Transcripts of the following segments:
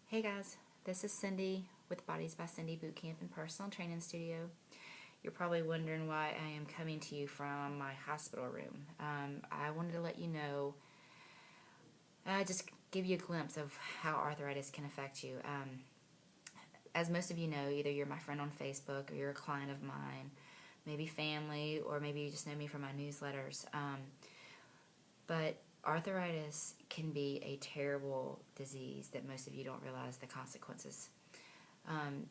Hey guys, this is Cindy with Bodies by Cindy Bootcamp and Personal Training Studio. You're probably wondering why I am coming to you from my hospital room. I wanted to let you know, just give you a glimpse of how arthritis can affect you. As most of you know, either you're my friend on Facebook or you're a client of mine, maybe family, or maybe you just know me from my newsletters. But arthritis can be a terrible disease that most of you don't realize the consequences.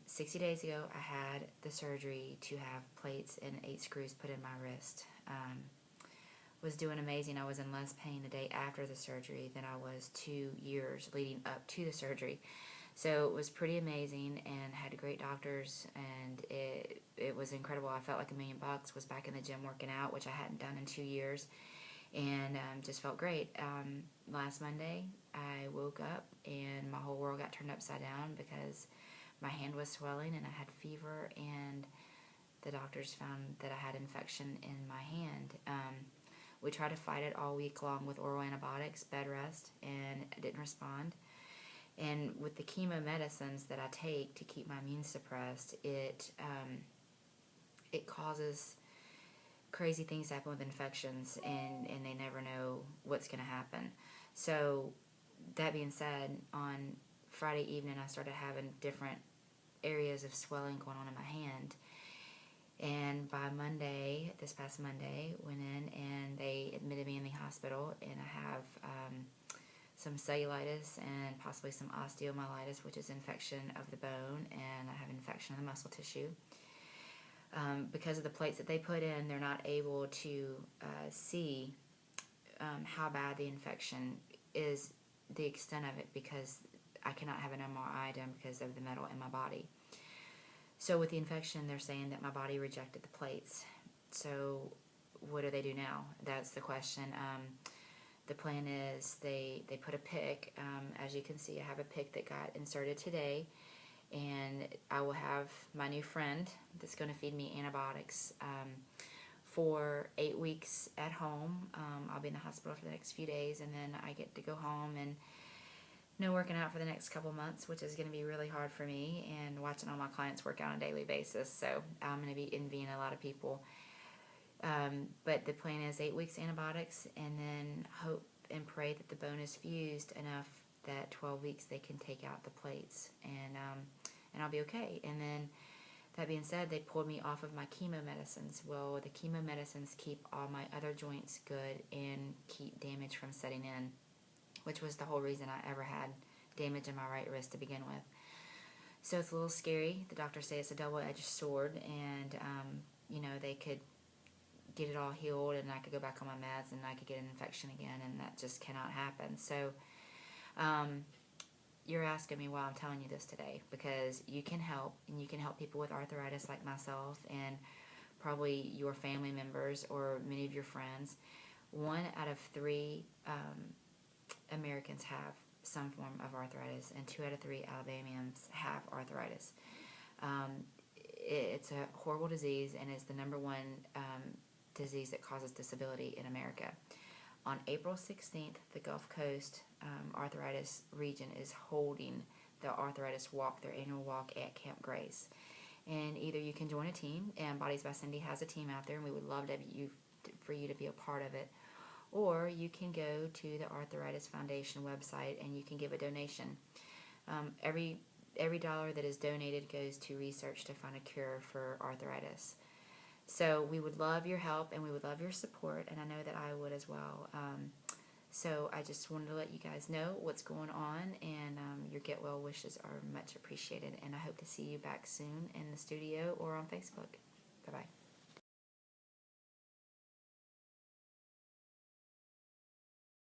60 days ago, I had the surgery to have plates and 8 screws put in my wrist. Was doing amazing. I was in less pain the day after the surgery than I was 2 years leading up to the surgery. So it was pretty amazing and had great doctors, and it was incredible. I felt like $1,000,000, was back in the gym working out, which I hadn't done in 2 years. And just felt great. Last Monday, I woke up and my whole world got turned upside down because my hand was swelling and I had fever, and the doctors found that I had infection in my hand. We tried to fight it all week long with oral antibiotics, bed rest, and it didn't respond. And with the chemo medicines that I take to keep my immune suppressed, it causes crazy things happen with infections, and they never know what's going to happen. So that being said, on Friday evening I started having different areas of swelling going on in my hand, and by Monday, this past Monday, went in and they admitted me in the hospital, and I have some cellulitis and possibly some osteomyelitis, which is infection of the bone, and I have infection of the muscle tissue. Because of the plates that they put in, they're not able to see how bad the infection is, the extent of it, because I cannot have an MRI done because of the metal in my body. So with the infection, they're saying that my body rejected the plates. So what do they do now? That's the question. The plan is they put a pick. As you can see, I have a pick that got inserted today. And I will have my new friend that's going to feed me antibiotics for 8 weeks at home. I'll be in the hospital for the next few days, and then I get to go home and no working out for the next couple months, which is going to be really hard for me, and watching all my clients work out on a daily basis. So I'm going to be envying a lot of people. But the plan is 8 weeks antibiotics, and then hope and pray that the bone is fused enough that 12 weeks they can take out the plates, and I'll be okay. And then, that being said, they pulled me off of my chemo medicines. Well, the chemo medicines keep all my other joints good and keep damage from setting in, which was the whole reason I ever had damage in my right wrist to begin with. So it's a little scary. The doctors say it's a double-edged sword, and they could get it all healed and I could go back on my meds and I could get an infection again, and that just cannot happen. So you're asking me why I'm telling you this today, because you can help, and you can help people with arthritis like myself, and probably your family members or many of your friends. 1 out of 3 Americans have some form of arthritis, and 2 out of 3 Alabamians have arthritis. It's a horrible disease, and it's the #1 disease that causes disability in America. On April 16th, the Gulf Coast Arthritis region is holding the Arthritis Walk, their annual walk at Camp Grace. And either you can join a team, and Bodies by Cindy has a team out there, and we would love for you to be a part of it. Or you can go to the Arthritis Foundation website and you can give a donation. Every dollar that is donated goes to research to find a cure for arthritis. So we would love your help, and we would love your support, and I know that I would as well. So I just wanted to let you guys know what's going on, and your get well wishes are much appreciated, and I hope to see you back soon in the studio or on Facebook. Bye-bye.